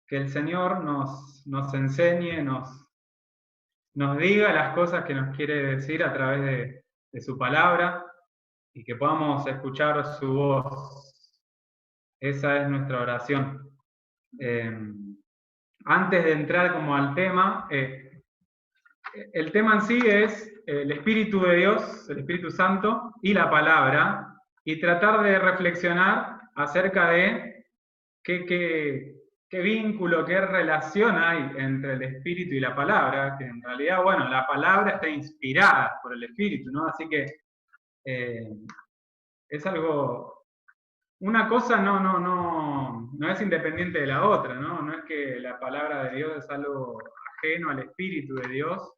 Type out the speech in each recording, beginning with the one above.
que el Señor nos enseñe, nos diga las cosas que nos quiere decir a través de su palabra y que podamos escuchar su voz. Esa es nuestra oración. Antes de entrar como al tema, el tema en sí es el Espíritu de Dios, el Espíritu Santo y la palabra, y tratar de reflexionar acerca de qué vínculo, qué relación hay entre el Espíritu y la palabra, que en realidad, bueno, la palabra está inspirada por el Espíritu, ¿no? Así que es algo, una cosa no es independiente de la otra, ¿no? No es que la palabra de Dios es algo ajeno al Espíritu de Dios,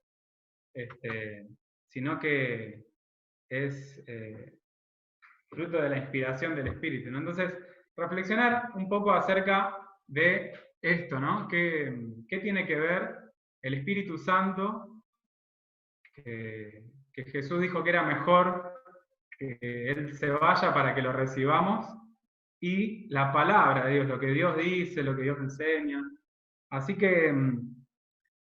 sino que es fruto de la inspiración del Espíritu, ¿no? Entonces, reflexionar un poco acerca de esto, ¿no? ¿Qué tiene que ver el Espíritu Santo, que Jesús dijo que era mejor que Él se vaya para que lo recibamos, y la palabra de Dios, lo que Dios dice, lo que Dios enseña? Así que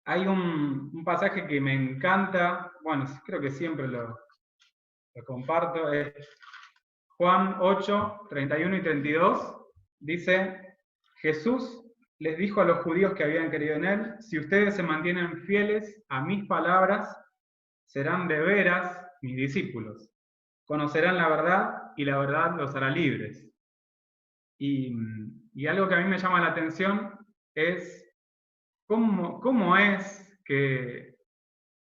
hay un pasaje que me encanta, bueno, creo que siempre lo comparto, es Juan 8, 31 y 32, dice: Jesús les dijo a los judíos que habían creído en Él: si ustedes se mantienen fieles a mis palabras, serán de veras mis discípulos. Conocerán la verdad y la verdad los hará libres. Y algo que a mí me llama la atención es cómo es que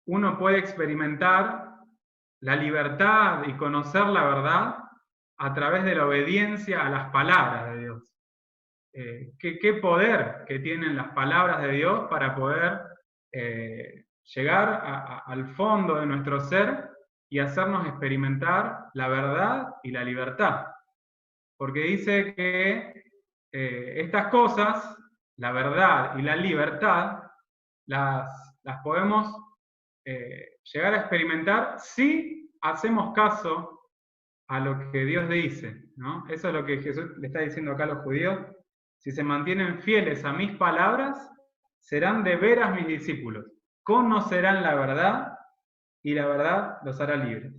uno puede experimentar la libertad y conocer la verdad a través de la obediencia a las palabras de Dios. ¿Qué poder que tienen las palabras de Dios para poder llegar al fondo de nuestro ser y hacernos experimentar la verdad y la libertad. Porque dice que estas cosas, la verdad y la libertad, las podemos llegar a experimentar si hacemos caso a lo que Dios dice, ¿no? Eso es lo que Jesús le está diciendo acá a los judíos. Si se mantienen fieles a mis palabras, serán de veras mis discípulos. Conocerán la verdad y la verdad los hará libres.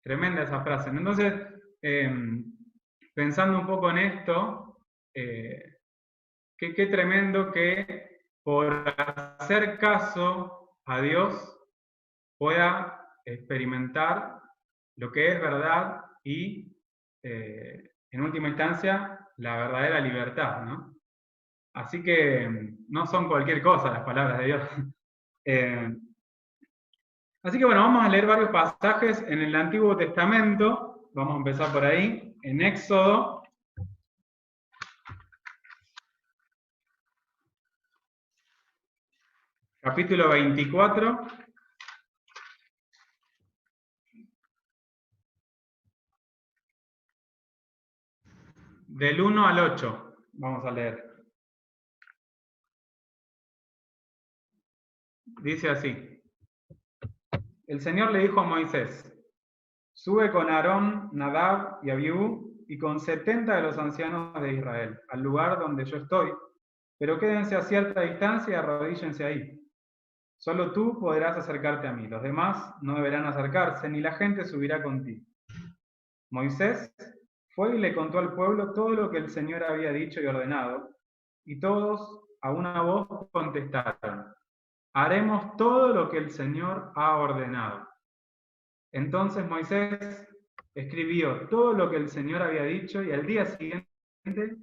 Tremenda esa frase. Entonces, pensando un poco en esto, qué tremendo que por hacer caso a Dios pueda experimentar lo que es verdad y, en última instancia, la verdadera libertad, ¿no? Así que no son cualquier cosa las palabras de Dios. Así que bueno, vamos a leer varios pasajes en el Antiguo Testamento. Vamos a empezar por ahí, en Éxodo. Capítulo 24. Del 1 al 8, vamos a leer. Dice así: el Señor le dijo a Moisés: sube con Aarón, Nadab y Abiú y con 70 de los ancianos de Israel al lugar donde yo estoy, pero quédense a cierta distancia y arrodíllense ahí. Solo tú podrás acercarte a mí, los demás no deberán acercarse, ni la gente subirá contigo. Moisés fue y le contó al pueblo todo lo que el Señor había dicho y ordenado, y todos a una voz contestaron: haremos todo lo que el Señor ha ordenado. Entonces Moisés escribió todo lo que el Señor había dicho, y al día siguiente,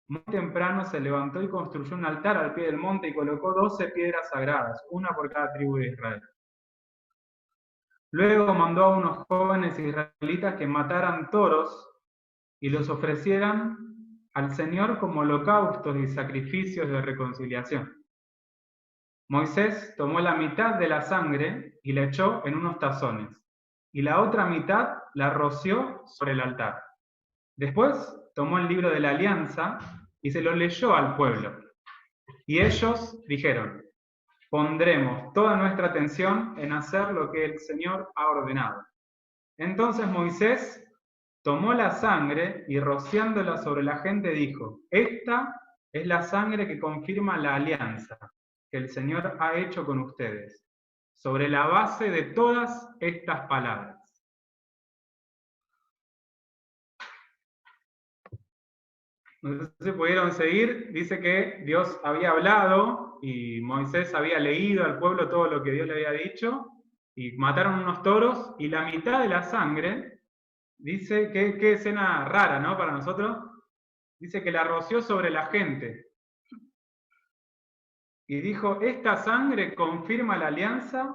muy temprano, se levantó y construyó un altar al pie del monte y colocó 12 piedras sagradas, una por cada tribu de Israel. Luego mandó a unos jóvenes israelitas que mataran toros y los ofrecieran al Señor como holocaustos y sacrificios de reconciliación. Moisés tomó la mitad de la sangre y la echó en unos tazones, y la otra mitad la roció sobre el altar. Después tomó el libro de la alianza y se lo leyó al pueblo. Y ellos dijeron: pondremos toda nuestra atención en hacer lo que el Señor ha ordenado. Entonces Moisés tomó la sangre y rociándola sobre la gente dijo: esta es la sangre que confirma la alianza que el Señor ha hecho con ustedes, sobre la base de todas estas palabras. No sé si pudieron seguir, dice que Dios había hablado y Moisés había leído al pueblo todo lo que Dios le había dicho, y mataron unos toros, y la mitad de la sangre, dice que, qué escena rara, ¿no? Para nosotros, dice que la roció sobre la gente. Y dijo: esta sangre confirma la alianza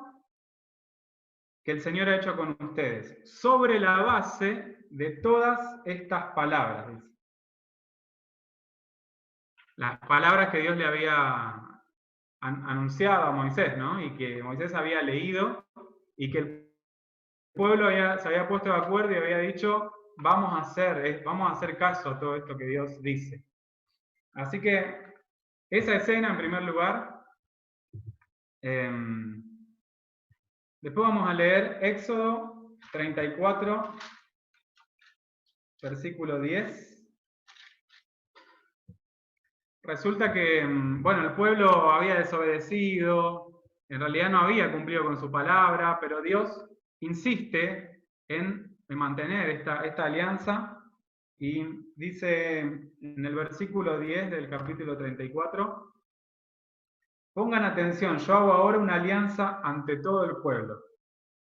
que el Señor ha hecho con ustedes, sobre la base de todas estas palabras. Dice. Las palabras que Dios le había anunciado a Moisés, ¿no? Y que Moisés había leído, y que el pueblo se había puesto de acuerdo y había dicho: vamos a hacer caso a todo esto que Dios dice. Así que esa escena en primer lugar. Después vamos a leer Éxodo 34, versículo 10. Resulta que, bueno, el pueblo había desobedecido, en realidad no había cumplido con su palabra, pero Dios insiste en mantener esta alianza, y dice en el versículo 10 del capítulo 34, pongan atención, yo hago ahora una alianza ante todo el pueblo.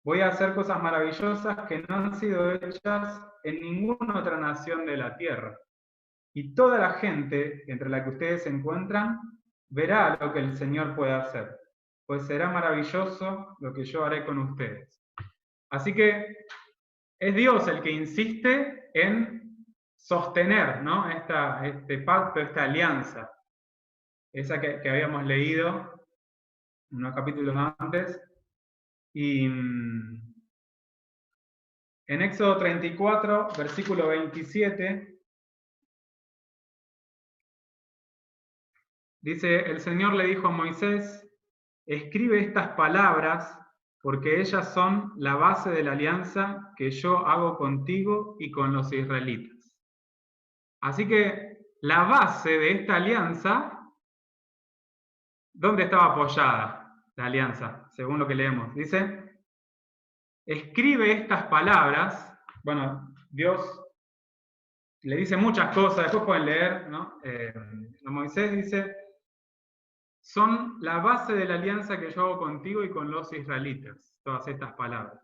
Voy a hacer cosas maravillosas que no han sido hechas en ninguna otra nación de la tierra. Y toda la gente entre la que ustedes se encuentran verá lo que el Señor puede hacer, pues será maravilloso lo que yo haré con ustedes. Así que es Dios el que insiste en sostener, ¿no? este pacto, esta alianza, esa que habíamos leído unos capítulos antes. Y en Éxodo 34, versículo 27, dice: el Señor le dijo a Moisés: escribe estas palabras, porque ellas son la base de la alianza que yo hago contigo y con los israelitas. Así que la base de esta alianza, ¿dónde estaba apoyada la alianza? Según lo que leemos. Dice: escribe estas palabras. Bueno, Dios le dice muchas cosas, después pueden leer, ¿no? Moisés dice: son la base de la alianza que yo hago contigo y con los israelitas, todas estas palabras.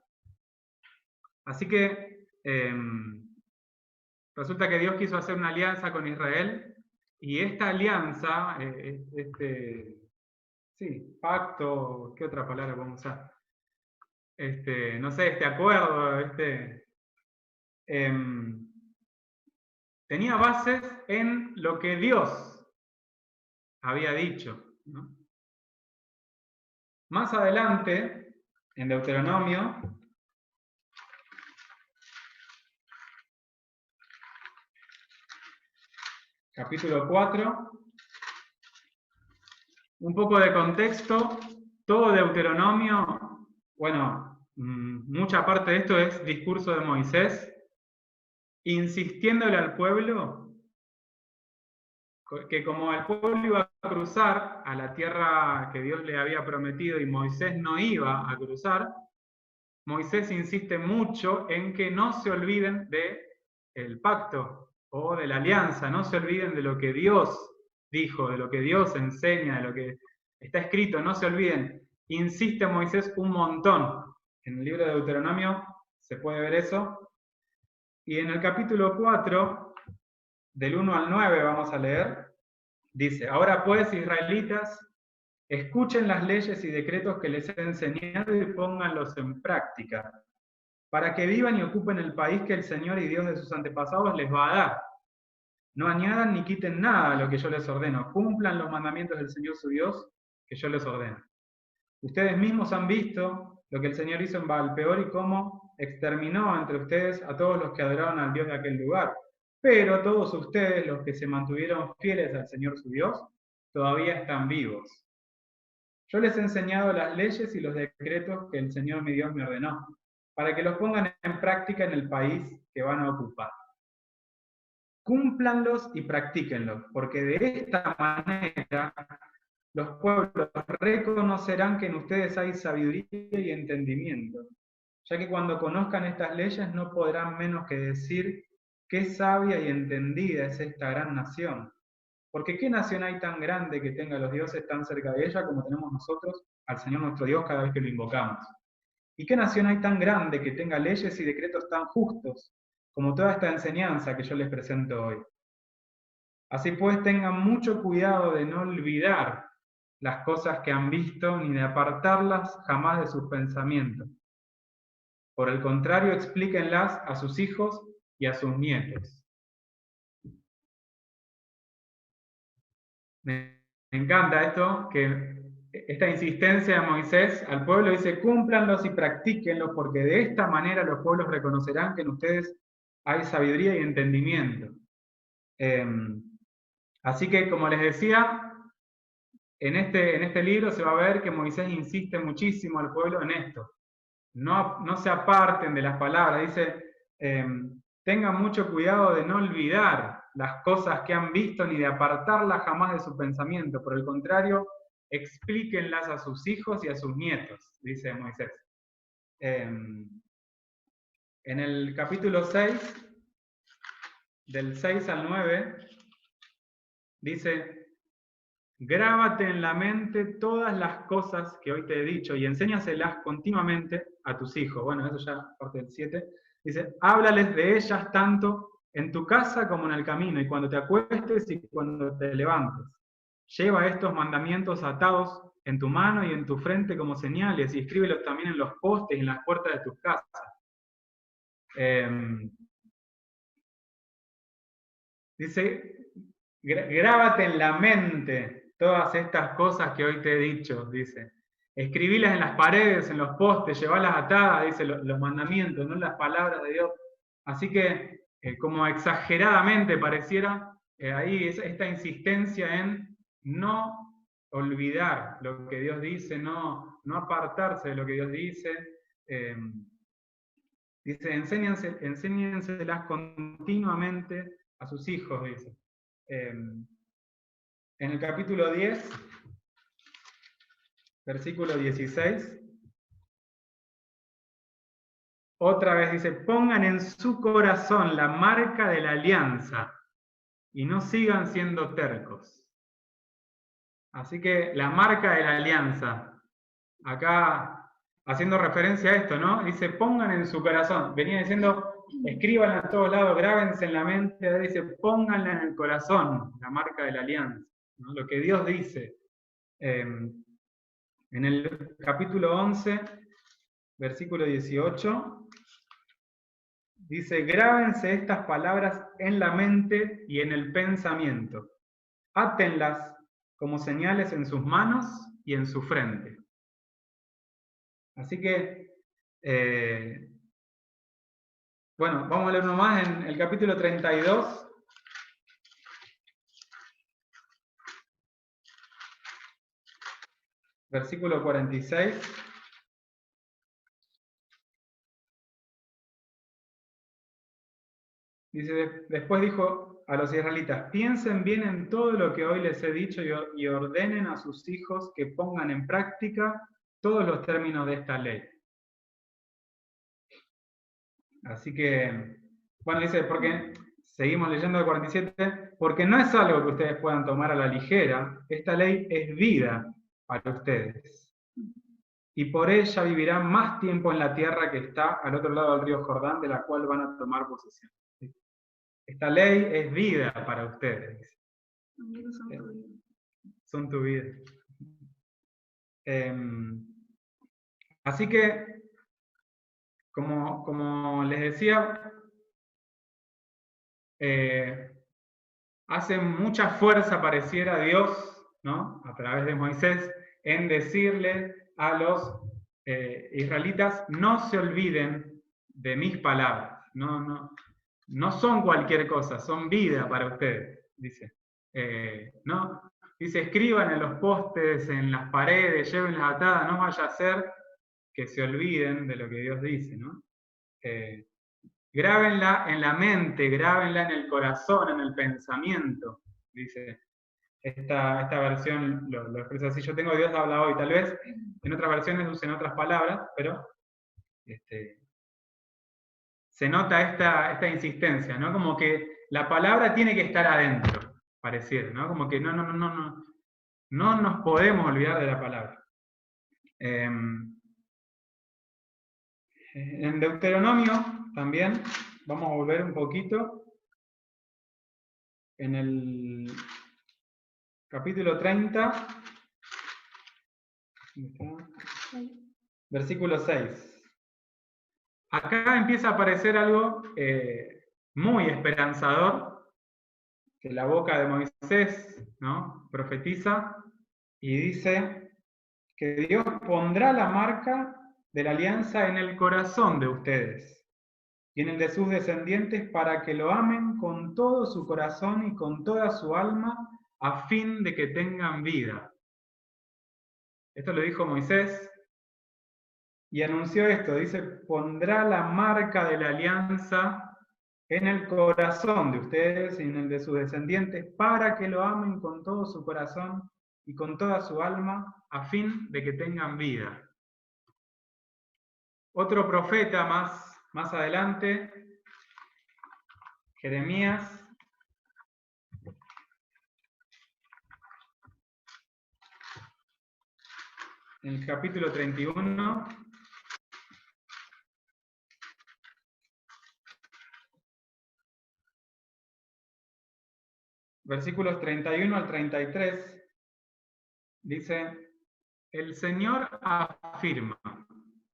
Así que resulta que Dios quiso hacer una alianza con Israel, y esta alianza, pacto, ¿qué otra palabra podemos usar? No sé, este acuerdo, tenía bases en lo que Dios había dicho, ¿no? Más adelante, en Deuteronomio, capítulo 4, un poco de contexto, todo Deuteronomio, bueno, mucha parte de esto es discurso de Moisés, insistiéndole al pueblo que como el pueblo iba a cruzar a la tierra que Dios le había prometido y Moisés no iba a cruzar, Moisés insiste mucho en que no se olviden del pacto o de la alianza, no se olviden de lo que Dios dijo, de lo que Dios enseña, de lo que está escrito, no se olviden. Insiste Moisés un montón. En el libro de Deuteronomio se puede ver eso. Y en el capítulo 4, del 1 al 9 vamos a leer, dice: ahora pues, israelitas, escuchen las leyes y decretos que les he enseñado y pónganlos en práctica, para que vivan y ocupen el país que el Señor y Dios de sus antepasados les va a dar. No añadan ni quiten nada a lo que yo les ordeno. Cumplan los mandamientos del Señor su Dios que yo les ordeno. Ustedes mismos han visto lo que el Señor hizo en Baal-peor y cómo exterminó entre ustedes a todos los que adoraban al Dios de aquel lugar. Pero todos ustedes, los que se mantuvieron fieles al Señor su Dios, todavía están vivos. Yo les he enseñado las leyes y los decretos que el Señor mi Dios me ordenó, para que los pongan en práctica en el país que van a ocupar. Cúmplanlos y practíquenlos, porque de esta manera los pueblos reconocerán que en ustedes hay sabiduría y entendimiento, ya que cuando conozcan estas leyes no podrán menos que decir qué sabia y entendida es esta gran nación. Porque ¿qué nación hay tan grande que tenga a los dioses tan cerca de ella como tenemos nosotros al Señor nuestro Dios cada vez que lo invocamos? ¿Y qué nación hay tan grande que tenga leyes y decretos tan justos como toda esta enseñanza que yo les presento hoy? Así pues, tengan mucho cuidado de no olvidar las cosas que han visto ni de apartarlas jamás de sus pensamientos. Por el contrario, explíquenlas a sus hijos y a sus nietos. Me encanta esto, que esta insistencia de Moisés al pueblo dice, cúmplanlos y practíquenlos, porque de esta manera los pueblos reconocerán que en ustedes hay sabiduría y entendimiento. Así que, como les decía, en este libro se va a ver que Moisés insiste muchísimo al pueblo en esto. No se aparten de las palabras, dice, tengan mucho cuidado de no olvidar las cosas que han visto ni de apartarlas jamás de su pensamiento. Por el contrario, explíquenlas a sus hijos y a sus nietos, dice Moisés. En el capítulo 6, del 6 al 9, dice, grábate en la mente todas las cosas que hoy te he dicho y enséñaselas continuamente a tus hijos. Bueno, eso ya parte del 7. Dice, háblales de ellas tanto en tu casa como en el camino, y cuando te acuestes y cuando te levantes. Lleva estos mandamientos atados en tu mano y en tu frente como señales, y escríbelos también en los postes y en las puertas de tus casas. Dice, grábate en la mente todas estas cosas que hoy te he dicho, dice. Escribílas en las paredes, en los postes, llevalas atadas, dice, los mandamientos, no las palabras de Dios. Así que, como exageradamente pareciera, ahí es esta insistencia en no olvidar lo que Dios dice, no apartarse de lo que Dios dice. Dice, enséñenselas continuamente a sus hijos, dice. En el capítulo 10, versículo 16, otra vez dice, pongan en su corazón la marca de la alianza y no sigan siendo tercos. Así que la marca de la alianza, acá haciendo referencia a esto, ¿no? Dice, pongan en su corazón. Venía diciendo, escríbanla a todos lados, grábense en la mente, ahora dice, pónganla en el corazón, la marca de la alianza, ¿no? Lo que Dios dice. En el capítulo 11, versículo 18, dice, grábense estas palabras en la mente y en el pensamiento. Átenlas como señales en sus manos y en su frente. Así que, bueno, vamos a leer uno más en el capítulo 32. Versículo 46. Dice, después dijo a los israelitas, piensen bien en todo lo que hoy les he dicho y ordenen a sus hijos que pongan en práctica todos los términos de esta ley. Así que, bueno, dice, porque, seguimos leyendo el 47, porque no es algo que ustedes puedan tomar a la ligera, esta ley es vida para ustedes. Y por ella vivirán más tiempo en la tierra que está al otro lado del río Jordán, de la cual van a tomar posesión. Esta ley es vida para ustedes. Son tu vida. Así que, como les decía, hace mucha fuerza, pareciera, Dios, ¿no? A través de Moisés, en decirle a los israelitas, no se olviden de mis palabras. No son cualquier cosa, son vida para ustedes, dice. ¿No? Dice, escriban en los postes, en las paredes, llévenlas atadas, no vaya a ser que se olviden de lo que Dios dice, ¿no? Grábenla en la mente, grábenla en el corazón, en el pensamiento, dice. Esta versión lo expresa así. Yo tengo Dios habla hoy. Tal vez en otras versiones usen otras palabras, pero se nota esta insistencia, ¿no? Como que la palabra tiene que estar adentro, pareciera, ¿no? Como que no nos podemos olvidar de la palabra. En Deuteronomio también, vamos a volver un poquito, en el capítulo 30, versículo 6. Acá empieza a aparecer algo muy esperanzador, que la boca de Moisés, ¿no?, profetiza y dice que Dios pondrá la marca de la alianza en el corazón de ustedes y en el de sus descendientes para que lo amen con todo su corazón y con toda su alma a fin de que tengan vida. Esto lo dijo Moisés y anunció esto, dice, pondrá la marca de la alianza en el corazón de ustedes y en el de sus descendientes para que lo amen con todo su corazón y con toda su alma a fin de que tengan vida. Otro profeta más adelante, Jeremías, en el capítulo 31, versículos 31 al 33, dice, el Señor afirma,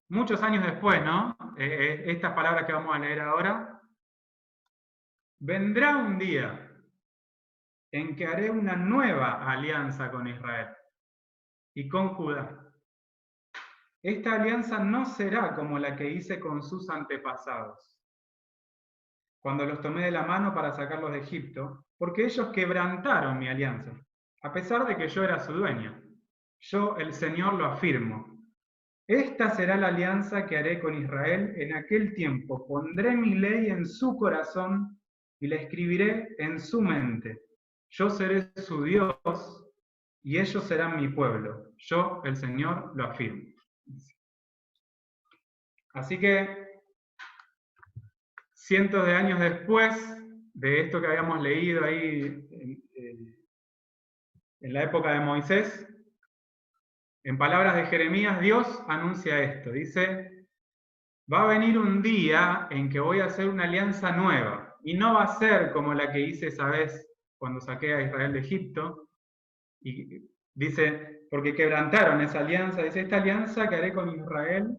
muchos años después, ¿no? Estas palabras que vamos a leer ahora, vendrá un día en que haré una nueva alianza con Israel y con Judá. Esta alianza no será como la que hice con sus antepasados, cuando los tomé de la mano para sacarlos de Egipto, porque ellos quebrantaron mi alianza, a pesar de que yo era su dueña. Yo, el Señor, lo afirmo. Esta será la alianza que haré con Israel en aquel tiempo. Pondré mi ley en su corazón y la escribiré en su mente. Yo seré su Dios y ellos serán mi pueblo. Yo, el Señor, lo afirmo. Así que, cientos de años después de esto que habíamos leído ahí en la época de Moisés, en palabras de Jeremías, Dios anuncia esto. Dice, va a venir un día en que voy a hacer una alianza nueva, y no va a ser como la que hice esa vez cuando saqué a Israel de Egipto. Y dice, porque quebrantaron esa alianza, dice, esta alianza que haré con Israel,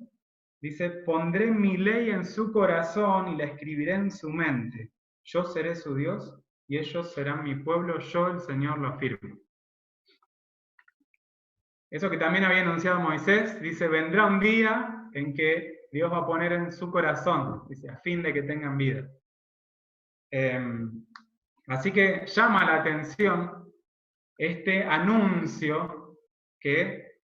dice, pondré mi ley en su corazón y la escribiré en su mente. Yo seré su Dios y ellos serán mi pueblo, yo el Señor lo afirmo. Eso que también había anunciado Moisés, dice, vendrá un día en que Dios va a poner en su corazón, dice, a fin de que tengan vida. Así que llama la atención este anuncio que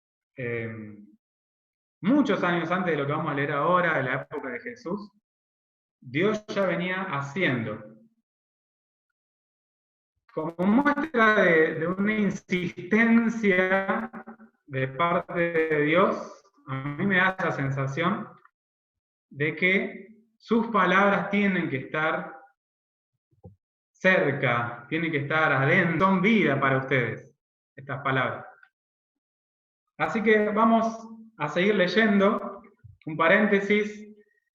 muchos años antes de lo que vamos a leer ahora, de la época de Jesús, Dios ya venía haciendo. Como muestra de una insistencia de parte de Dios, a mí me da la sensación de que sus palabras tienen que estar cerca, tienen que estar adentro, son vida para ustedes, estas palabras. Así que vamos a seguir leyendo, un paréntesis,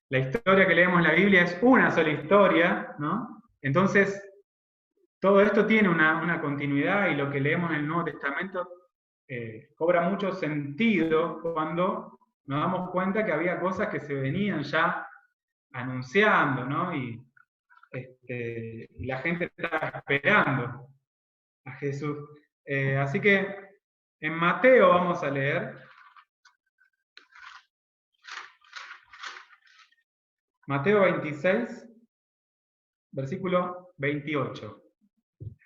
la historia que leemos en la Biblia es una sola historia, ¿no? Entonces, todo esto tiene una continuidad y lo que leemos en el Nuevo Testamento cobra mucho sentido cuando nos damos cuenta que había cosas que se venían ya anunciando, ¿no? Y la gente estaba esperando a Jesús. Así que en Mateo vamos a leer. Mateo 26, versículo 28.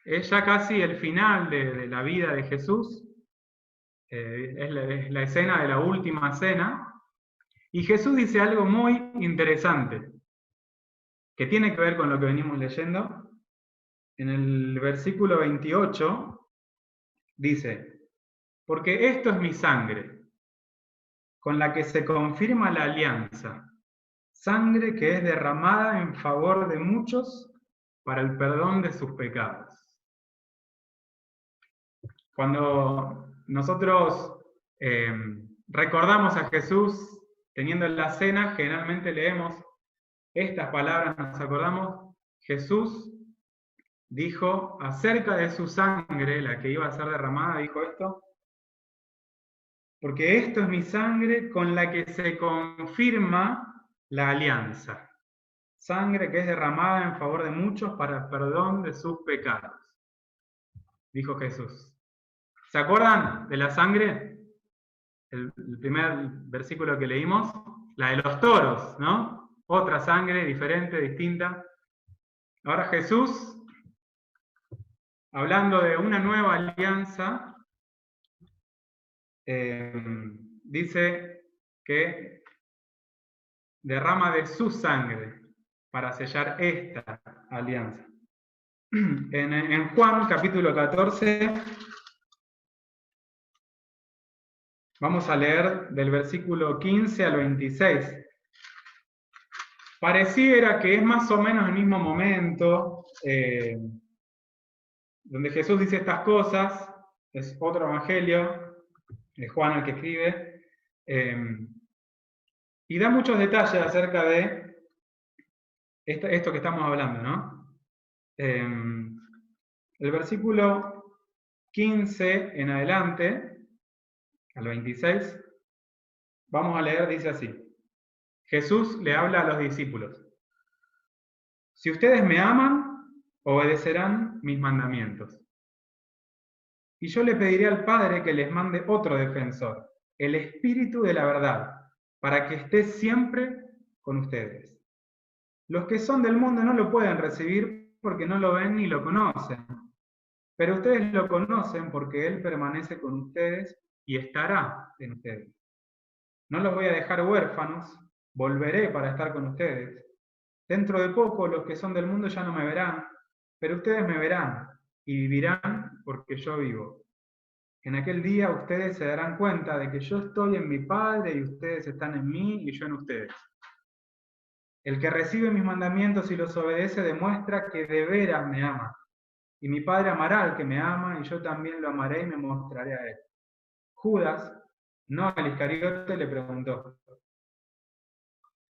Es ya casi el final de la vida de Jesús. Es la escena de la última cena. Y Jesús dice algo muy interesante. que tiene que ver con lo que venimos leyendo. En el versículo 28 dice, porque esto es mi sangre, con la que se confirma la alianza, sangre que es derramada en favor de muchos para el perdón de sus pecados. Cuando nosotros recordamos a Jesús teniendo la cena, generalmente leemos estas palabras, nos acordamos, Jesús dijo acerca de su sangre, la que iba a ser derramada, dijo esto, porque esto es mi sangre con la que se confirma la alianza. Sangre que es derramada en favor de muchos para el perdón de sus pecados, dijo Jesús. ¿Se acuerdan de la sangre? El primer versículo que leímos, la de los toros, ¿no? Otra sangre diferente, distinta. Ahora Jesús, hablando de una nueva alianza, dice que derrama de su sangre para sellar esta alianza. En Juan capítulo 14, vamos a leer del versículo 15 al 26. Pareciera que es más o menos el mismo momento donde Jesús dice estas cosas, es otro evangelio, es Juan el que escribe, y da muchos detalles acerca de esto que estamos hablando, ¿no? El versículo 15 en adelante, al 26, vamos a leer, dice así. Jesús le habla a los discípulos. Si ustedes me aman, obedecerán mis mandamientos. Y yo le pediré al Padre que les mande otro defensor, el Espíritu de la verdad, para que esté siempre con ustedes. Los que son del mundo no lo pueden recibir porque no lo ven ni lo conocen. Pero ustedes lo conocen porque Él permanece con ustedes y estará en ustedes. No los voy a dejar huérfanos, volveré para estar con ustedes. Dentro de poco los que son del mundo ya no me verán, pero ustedes me verán y vivirán porque yo vivo. En aquel día ustedes se darán cuenta de que yo estoy en mi Padre y ustedes están en mí y yo en ustedes. El que recibe mis mandamientos y los obedece demuestra que de veras me ama. Y mi Padre amará al que me ama y yo también lo amaré y me mostraré a él. Judas, no el Iscariote, le preguntó,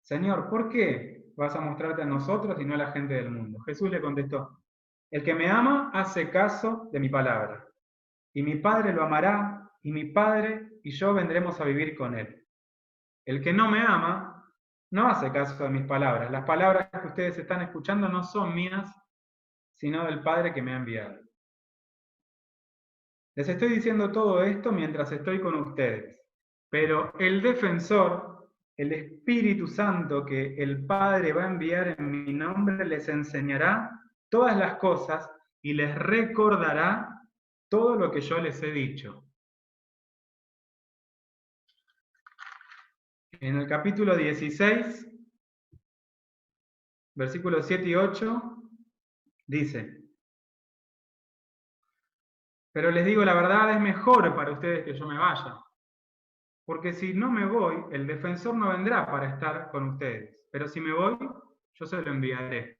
Señor, ¿por qué vas a mostrarte a nosotros y no a la gente del mundo? Jesús le contestó, el que me ama hace caso de mi palabra. Y mi Padre lo amará, y mi Padre y yo vendremos a vivir con él. El que no me ama no hace caso de mis palabras. Las palabras que ustedes están escuchando no son mías, sino del Padre que me ha enviado. Les estoy diciendo todo esto mientras estoy con ustedes, pero el defensor, el Espíritu Santo que el Padre va a enviar en mi nombre, les enseñará todas las cosas y les recordará todo lo que yo les he dicho. En el capítulo 16, versículos 7 y 8, dice, pero les digo la verdad, es mejor para ustedes que yo me vaya. Porque si no me voy, el defensor no vendrá para estar con ustedes. Pero si me voy, yo se lo enviaré.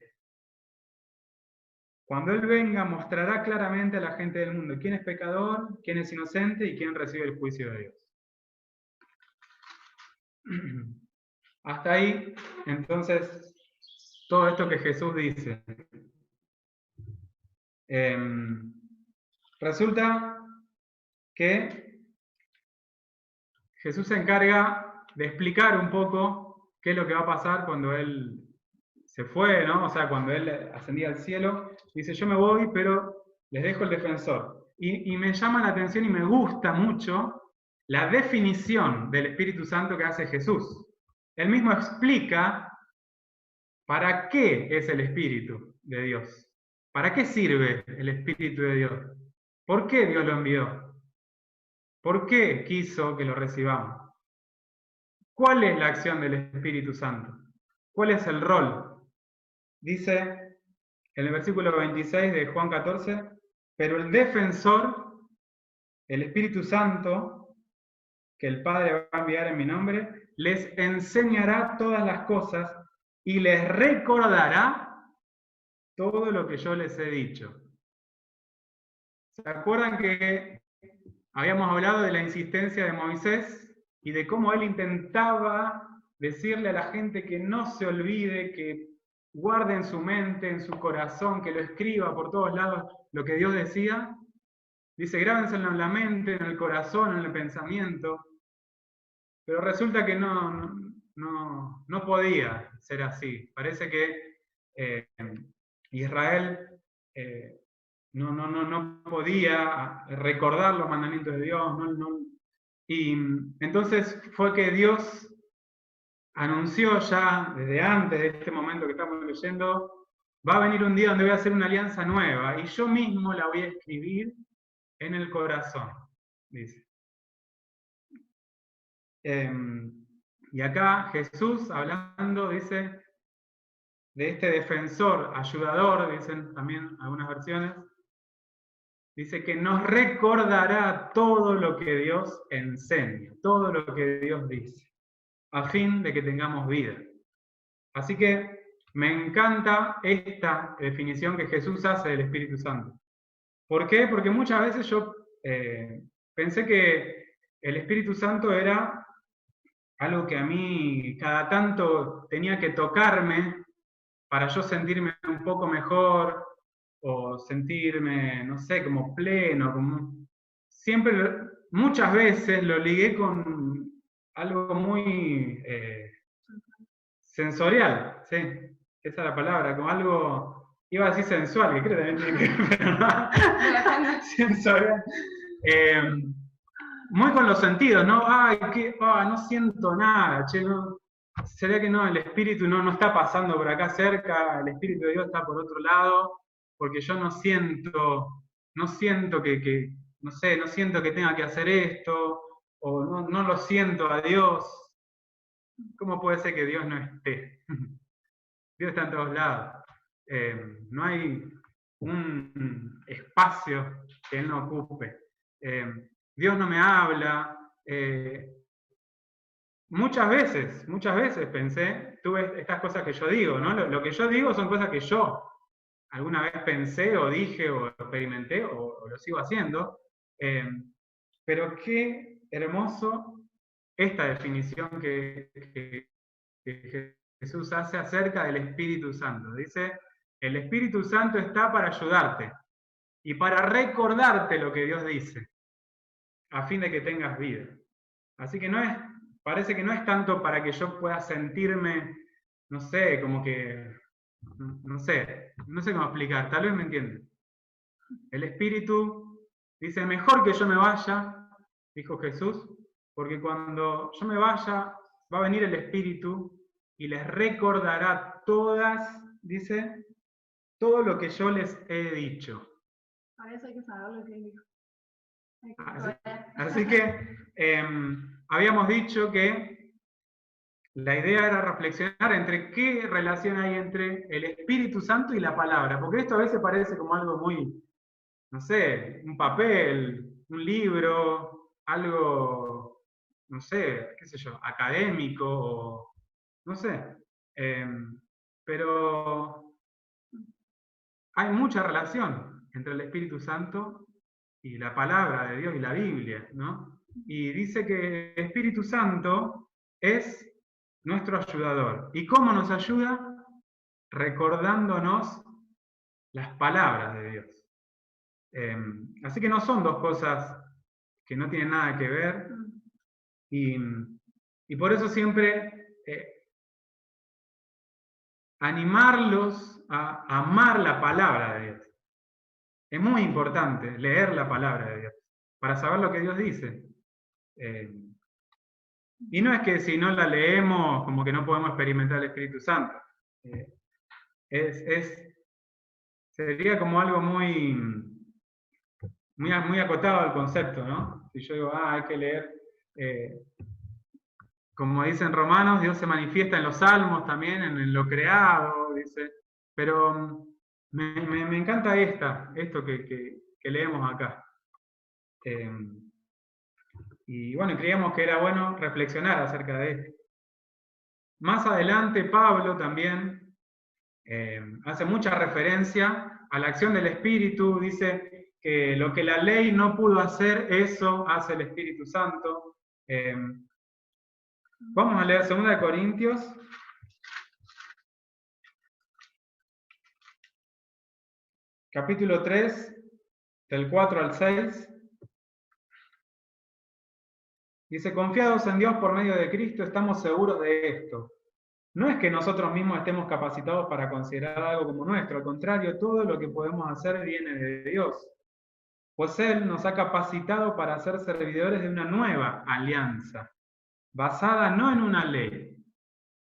Cuando Él venga, mostrará claramente a la gente del mundo quién es pecador, quién es inocente y quién recibe el juicio de Dios. Hasta ahí, entonces, todo esto que Jesús dice. Resulta que Jesús se encarga de explicar un poco qué es lo que va a pasar cuando Él se fue, ¿no? O sea, cuando Él ascendía al cielo, dice, yo me voy, pero les dejo el defensor. Y me llama la atención y me gusta mucho la definición del Espíritu Santo que hace Jesús. Él mismo explica para qué es el Espíritu de Dios. ¿Para qué sirve el Espíritu de Dios? ¿Por qué Dios lo envió? ¿Por qué quiso que lo recibamos? ¿Cuál es la acción del Espíritu Santo? ¿Cuál es el rol? dice en el versículo 26 de Juan 14, pero el defensor, el Espíritu Santo, que el Padre va a enviar en mi nombre, les enseñará todas las cosas y les recordará todo lo que yo les he dicho. ¿Se acuerdan que habíamos hablado de la insistencia de Moisés y de cómo él intentaba decirle a la gente que no se olvide, que guarde en su mente, en su corazón, que lo escriba por todos lados lo que Dios decía? Dice, grábenselo en la mente, en el corazón, en el pensamiento. Pero resulta que no podía ser así. Parece que Israel no podía recordar los mandamientos de Dios. Y entonces fue que Dios anunció ya desde antes de este momento que estamos leyendo, va a venir un día donde voy a hacer una alianza nueva y yo mismo la voy a escribir en el corazón, dice. Y acá Jesús hablando, dice, de este defensor, ayudador, dicen también algunas versiones, dice que nos recordará todo lo que Dios enseña, todo lo que Dios dice, a fin de que tengamos vida. Así que me encanta esta definición que Jesús hace del Espíritu Santo. ¿Por qué? Porque muchas veces yo pensé que el Espíritu Santo era algo que a mí cada tanto tenía que tocarme para yo sentirme un poco mejor o sentirme, no sé, como pleno. Siempre, muchas veces lo ligué con algo muy sensorial, sí, esa es la palabra, como algo, iba a decir sensual, que creo que también tiene que ver, pero no, sensorial. Muy con los sentidos, ¿no? Ay, no siento nada, che, no. ¿Será que no? El espíritu no está pasando por acá cerca, el Espíritu de Dios está por otro lado, porque yo no siento que no sé, no siento que tenga que hacer esto, o no lo siento a Dios. ¿Cómo puede ser que Dios no esté? Dios está en todos lados. No hay un espacio que Él no ocupe. Dios no me habla. Muchas veces pensé, tuve estas cosas que yo digo, ¿no? Lo que yo digo son cosas que yo alguna vez pensé o dije o experimenté o lo sigo haciendo. Pero qué hermoso esta definición que Jesús hace acerca del Espíritu Santo. Dice, el Espíritu Santo está para ayudarte y para recordarte lo que Dios dice, a fin de que tengas vida. Así que parece que no es tanto para que yo pueda sentirme, no sé, como que, no sé cómo explicar, tal vez me entienden. El Espíritu dice, mejor que yo me vaya, dijo Jesús, porque cuando yo me vaya, va a venir el Espíritu y les recordará dice, todo lo que yo les he dicho. Para eso hay que saber lo que él dijo. Así que habíamos dicho que la idea era reflexionar entre qué relación hay entre el Espíritu Santo y la palabra, porque esto a veces parece como algo muy, no sé, un papel, un libro, algo, no sé, qué sé yo, académico, o, no sé. Pero hay mucha relación entre el Espíritu Santo y la palabra de Dios y la Biblia, ¿no? Y dice que el Espíritu Santo es nuestro ayudador. ¿Y cómo nos ayuda? Recordándonos las palabras de Dios. Así que no son dos cosas que no tienen nada que ver, y por eso siempre animarlos a amar la palabra de Dios. Es muy importante leer la palabra de Dios para saber lo que Dios dice. Y no es que si no la leemos como que no podemos experimentar el Espíritu Santo. Sería como algo muy acotado al concepto, ¿no? Si yo digo, hay que leer, como dicen Romanos, Dios se manifiesta en los Salmos también, en lo creado, dice, Pero me encanta esto que leemos acá. Y bueno, creíamos que era bueno reflexionar acerca de esto. Más adelante, Pablo también hace mucha referencia a la acción del Espíritu, dice que lo que la ley no pudo hacer, eso hace el Espíritu Santo. Vamos a leer 2 Corintios. Capítulo 3, del 4 al 6. Dice, confiados en Dios por medio de Cristo, estamos seguros de esto. No es que nosotros mismos estemos capacitados para considerar algo como nuestro, al contrario, todo lo que podemos hacer viene de Dios. Pues Él nos ha capacitado para ser servidores de una nueva alianza, basada no en una ley,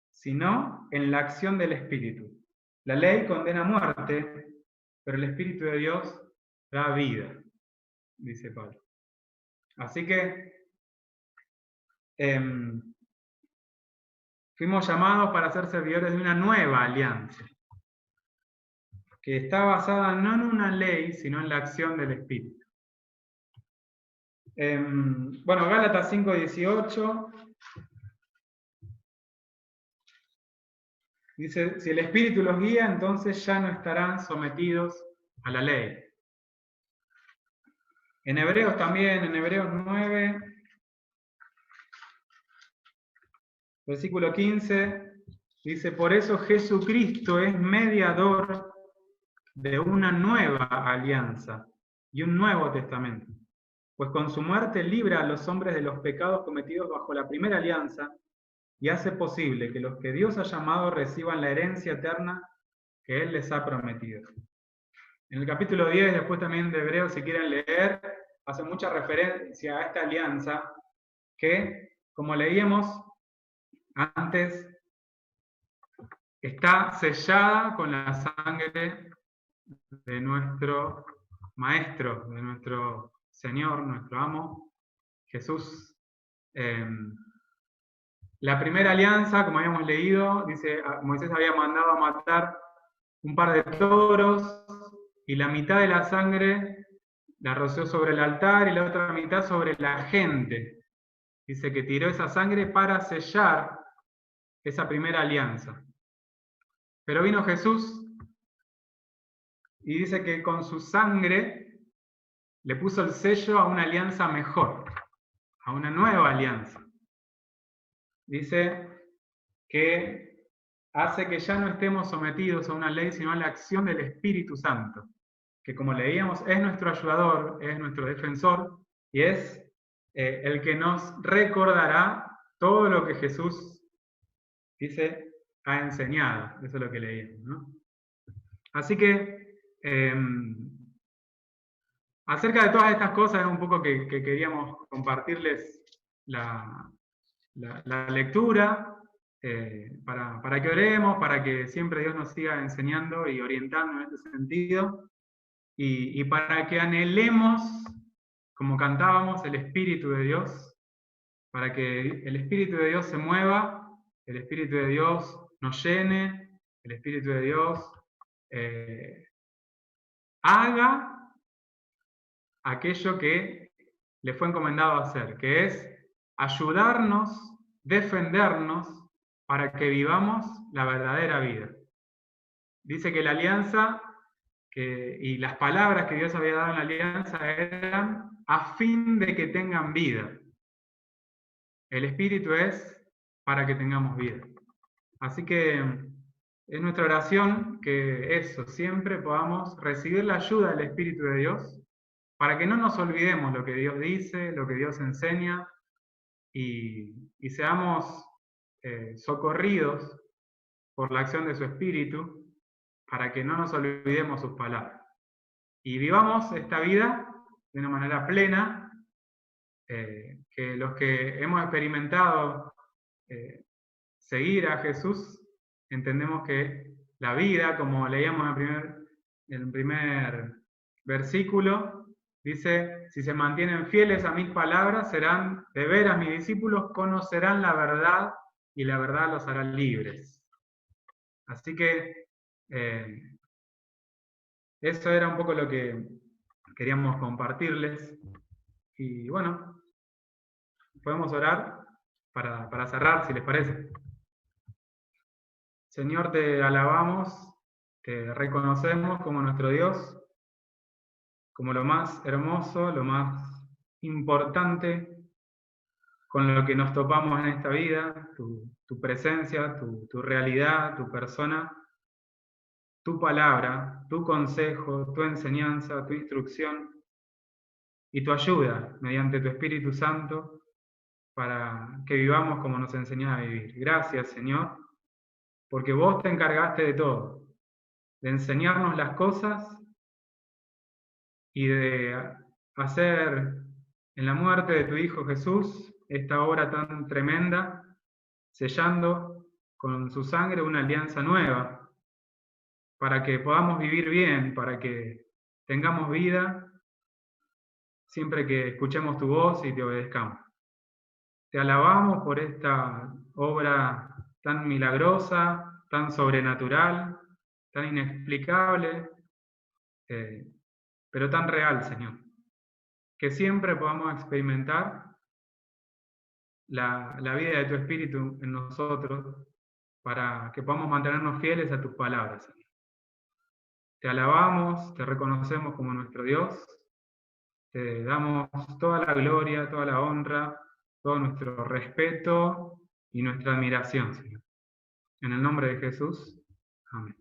sino en la acción del Espíritu. La ley condena a muerte, pero el Espíritu de Dios da vida, dice Pablo. Así que fuimos llamados para ser servidores de una nueva alianza, que está basada no en una ley, sino en la acción del Espíritu. Bueno, Gálatas 5:18 dice, si el Espíritu los guía, entonces ya no estarán sometidos a la ley. En Hebreos también, en Hebreos 9, versículo 15, dice, por eso Jesucristo es mediador de una nueva alianza y un nuevo testamento. Pues con su muerte libra a los hombres de los pecados cometidos bajo la primera alianza y hace posible que los que Dios ha llamado reciban la herencia eterna que Él les ha prometido. En el capítulo 10, después también de Hebreos, si quieren leer, hace mucha referencia a esta alianza que, como leíamos antes, está sellada con la sangre de nuestro Maestro, de nuestro Señor, nuestro Amo, Jesús. La primera alianza, como habíamos leído, dice, Moisés había mandado a matar un par de toros y la mitad de la sangre la roció sobre el altar y la otra mitad sobre la gente. Dice que tiró esa sangre para sellar esa primera alianza. Pero vino Jesús y dice que con su sangre le puso el sello a una alianza mejor, a una nueva alianza. Dice que hace que ya no estemos sometidos a una ley, sino a la acción del Espíritu Santo, que como leíamos es nuestro ayudador, es nuestro defensor, y es el que nos recordará todo lo que Jesús dice ha enseñado. Eso es lo que leíamos, ¿no? Así que acerca de todas estas cosas es un poco que queríamos compartirles la lectura, para que oremos, para que siempre Dios nos siga enseñando y orientando en este sentido, y para que anhelemos, como cantábamos, el Espíritu de Dios, para que el Espíritu de Dios se mueva, el Espíritu de Dios nos llene, el Espíritu de Dios haga aquello que le fue encomendado hacer, que es ayudarnos, defendernos, para que vivamos la verdadera vida. Dice que la alianza y las palabras que Dios había dado en la alianza eran a fin de que tengan vida. El Espíritu es para que tengamos vida. Así que es nuestra oración que eso, siempre podamos recibir la ayuda del Espíritu de Dios, para que no nos olvidemos lo que Dios dice, lo que Dios enseña, y seamos socorridos por la acción de su Espíritu, para que no nos olvidemos sus palabras. Y vivamos esta vida de una manera plena, que los que hemos experimentado seguir a Jesús, entendemos que la vida, como leíamos en el primer versículo, dice, si se mantienen fieles a mis palabras, serán de veras mis discípulos, conocerán la verdad y la verdad los hará libres. Así que Eso era un poco lo que queríamos compartirles. Y bueno, podemos orar para cerrar, si les parece. Señor, te alabamos, te reconocemos como nuestro Dios, como lo más hermoso, lo más importante con lo que nos topamos en esta vida, tu presencia, tu realidad, tu persona, tu palabra, tu consejo, tu enseñanza, tu instrucción y tu ayuda mediante tu Espíritu Santo para que vivamos como nos enseñás a vivir. Gracias, Señor, porque vos te encargaste de todo, de enseñarnos las cosas y de hacer en la muerte de tu Hijo Jesús esta obra tan tremenda, sellando con su sangre una alianza nueva, para que podamos vivir bien, para que tengamos vida, siempre que escuchemos tu voz y te obedezcamos. Te alabamos por esta obra tan milagrosa, tan sobrenatural, tan inexplicable, pero tan real, Señor. Que siempre podamos experimentar la vida de tu Espíritu en nosotros, para que podamos mantenernos fieles a tus palabras, Señor. Te alabamos, te reconocemos como nuestro Dios, te damos toda la gloria, toda la honra, todo nuestro respeto y nuestra admiración, Señor. En el nombre de Jesús, amén.